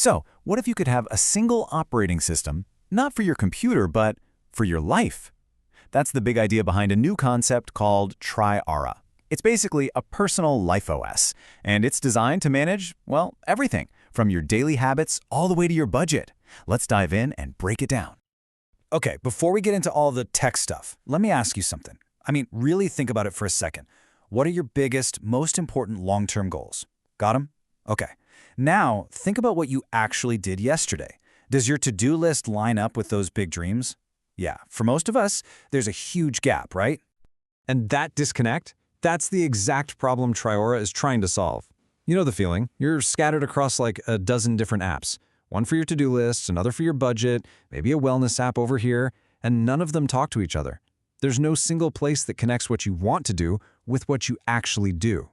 So, what if you could have a single operating system, not for your computer, but for your life? That's the big idea behind a new concept called Tri-Aura. It's basically a personal life OS, and it's designed to manage, well, everything, from your daily habits all the way to your budget. Let's dive in and break it down. Okay, before we get into all the tech stuff, let me ask you something. Really think about it for a second. What are your biggest, most important long-term goals? Got them? Okay. Now, think about what you actually did yesterday. Does your to-do list line up with those big dreams? Yeah, for most of us, there's a huge gap, right? And that disconnect, that's the exact problem Tri-Aura is trying to solve. You know the feeling. You're scattered across like a dozen different apps. One for your to-do list, another for your budget, maybe a wellness app over here, and none of them talk to each other. There's no single place that connects what you want to do with what you actually do.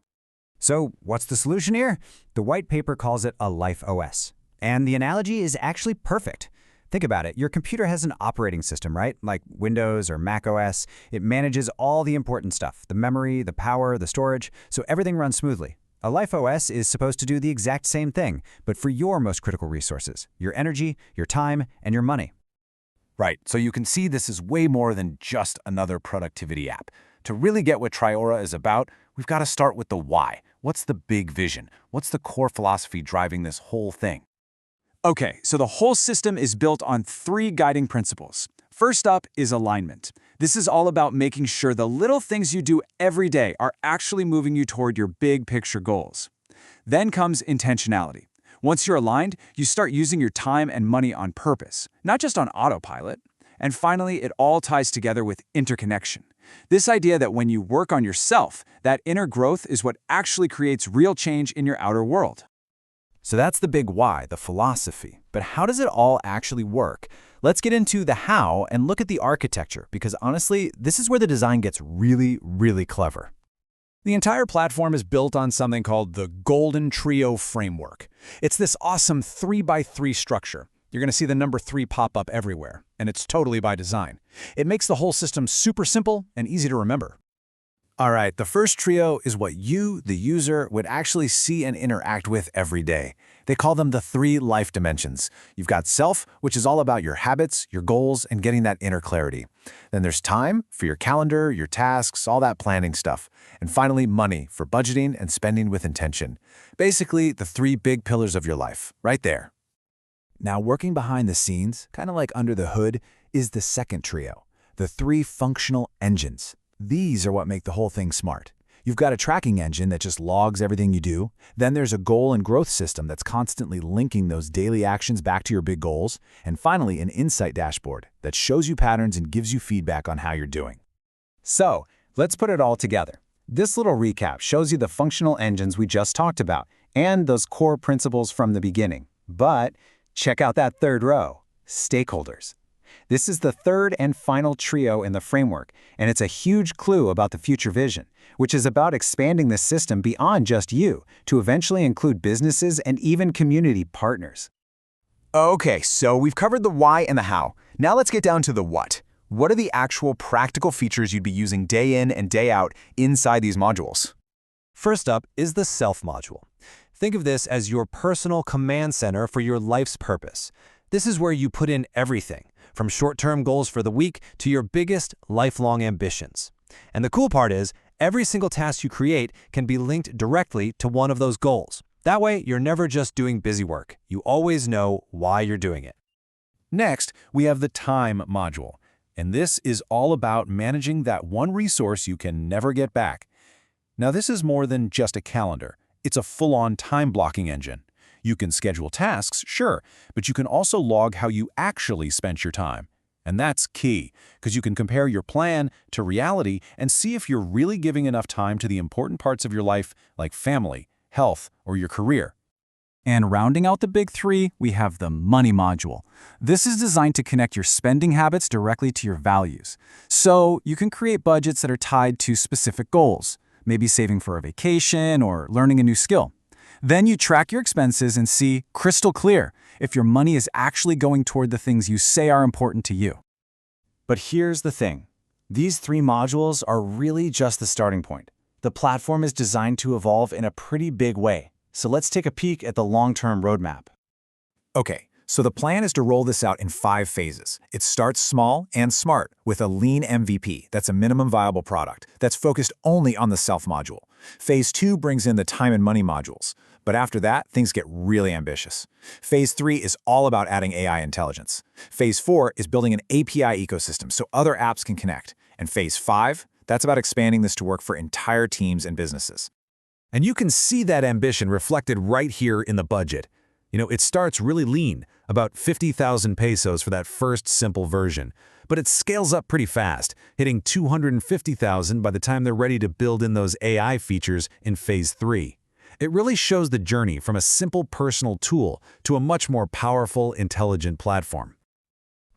So, what's the solution here? The white paper calls it a life OS. And the analogy is actually perfect. Think about it. Your computer has an operating system, right? Like Windows or Mac OS. It manages all the important stuff, the memory, the power, the storage, so everything runs smoothly. A life OS is supposed to do the exact same thing, but for your most critical resources, your energy, your time, and your money. Right, so you can see this is way more than just another productivity app. To really get what Tri-Aura is about, we've got to start with the why. What's the big vision? What's the core philosophy driving this whole thing? Okay, so the whole system is built on 3 guiding principles. First up is alignment. This is all about making sure the little things you do every day are actually moving you toward your big picture goals. Then comes intentionality. Once you're aligned, you start using your time and money on purpose, not just on autopilot. And finally, it all ties together with interconnection. This idea that when you work on yourself, that inner growth is what actually creates real change in your outer world. So that's the big why, the philosophy. But how does it all actually work? Let's get into the how and look at the architecture, because honestly, this is where the design gets really, really clever. The entire platform is built on something called the Golden Trio Framework. It's this awesome 3x3 structure. You're going to see the number 3 pop up everywhere, and it's totally by design. It makes the whole system super simple and easy to remember. All right, the first trio is what you, the user, would actually see and interact with every day. They call them the 3 life dimensions. You've got self, which is all about your habits, your goals, and getting that inner clarity. Then there's time for your calendar, your tasks, all that planning stuff. And finally, money for budgeting and spending with intention. Basically, the 3 big pillars of your life, right there. Now, working behind the scenes, kind of like under the hood, is the second trio, the 3 functional engines. These are what make the whole thing smart. You've got a tracking engine that just logs everything you do. Then there's a goal and growth system that's constantly linking those daily actions back to your big goals. And finally, an insight dashboard that shows you patterns and gives you feedback on how you're doing. So, let's put it all together. This little recap shows you the functional engines we just talked about and those core principles from the beginning. But check out that third row, stakeholders. This is the third and final trio in the framework, and it's a huge clue about the future vision, which is about expanding the system beyond just you to eventually include businesses and even community partners. Okay, so we've covered the why and the how. Now let's get down to the what. What are the actual practical features you'd be using day in and day out inside these modules? First up is the Self module. Think of this as your personal command center for your life's purpose. This is where you put in everything, from short-term goals for the week to your biggest lifelong ambitions. And the cool part is, every single task you create can be linked directly to one of those goals. That way, you're never just doing busy work. You always know why you're doing it. Next, we have the Time module. And this is all about managing that one resource you can never get back. Now, this is more than just a calendar. It's a full-on time blocking engine. You can schedule tasks, sure, but you can also log how you actually spent your time. And that's key, because you can compare your plan to reality and see if you're really giving enough time to the important parts of your life, like family, health, or your career. And rounding out the big 3, we have the Money module. This is designed to connect your spending habits directly to your values. So you can create budgets that are tied to specific goals, maybe saving for a vacation or learning a new skill. Then you track your expenses and see crystal clear if your money is actually going toward the things you say are important to you. But here's the thing. These 3 modules are really just the starting point. The platform is designed to evolve in a pretty big way. So let's take a peek at the long-term roadmap. Okay, so the plan is to roll this out in 5 phases. It starts small and smart with a lean MVP, that's a minimum viable product, that's focused only on the self module. Phase 2 brings in the time and money modules. But after that, things get really ambitious. Phase 3 is all about adding AI intelligence. Phase 4 is building an API ecosystem so other apps can connect. And Phase 5, that's about expanding this to work for entire teams and businesses. And you can see that ambition reflected right here in the budget. It starts really lean, about 50,000 pesos for that first simple version. But it scales up pretty fast, hitting 250,000 by the time they're ready to build in those AI features in Phase 3. It really shows the journey from a simple personal tool to a much more powerful, intelligent platform.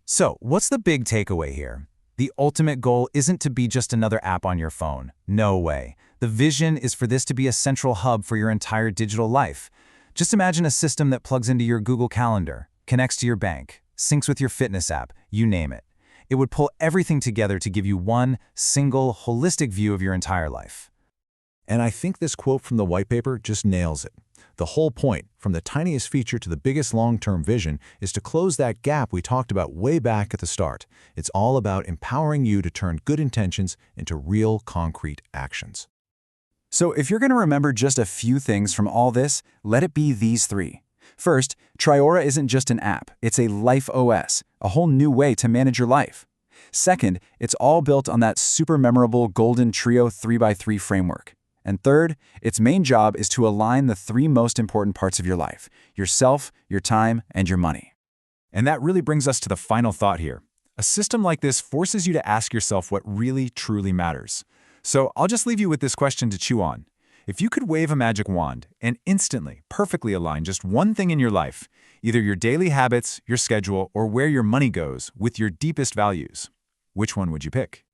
So, what's the big takeaway here? The ultimate goal isn't to be just another app on your phone. No way. The vision is for this to be a central hub for your entire digital life. Just imagine a system that plugs into your Google Calendar, connects to your bank, syncs with your fitness app, you name it. It would pull everything together to give you one single, holistic view of your entire life. And I think this quote from the white paper just nails it. The whole point, from the tiniest feature to the biggest long-term vision, is to close that gap we talked about way back at the start. It's all about empowering you to turn good intentions into real, concrete actions. So if you're going to remember just a few things from all this, let it be these 3. First, Triora isn't just an app, it's a life OS, a whole new way to manage your life. Second, it's all built on that super memorable Golden Trio 3x3 framework. And third, its main job is to align the 3 most important parts of your life: yourself, your time, and your money. And that really brings us to the final thought here. A system like this forces you to ask yourself what really, truly matters. So I'll just leave you with this question to chew on. If you could wave a magic wand and instantly, perfectly align just one thing in your life, either your daily habits, your schedule, or where your money goes, with your deepest values, which one would you pick?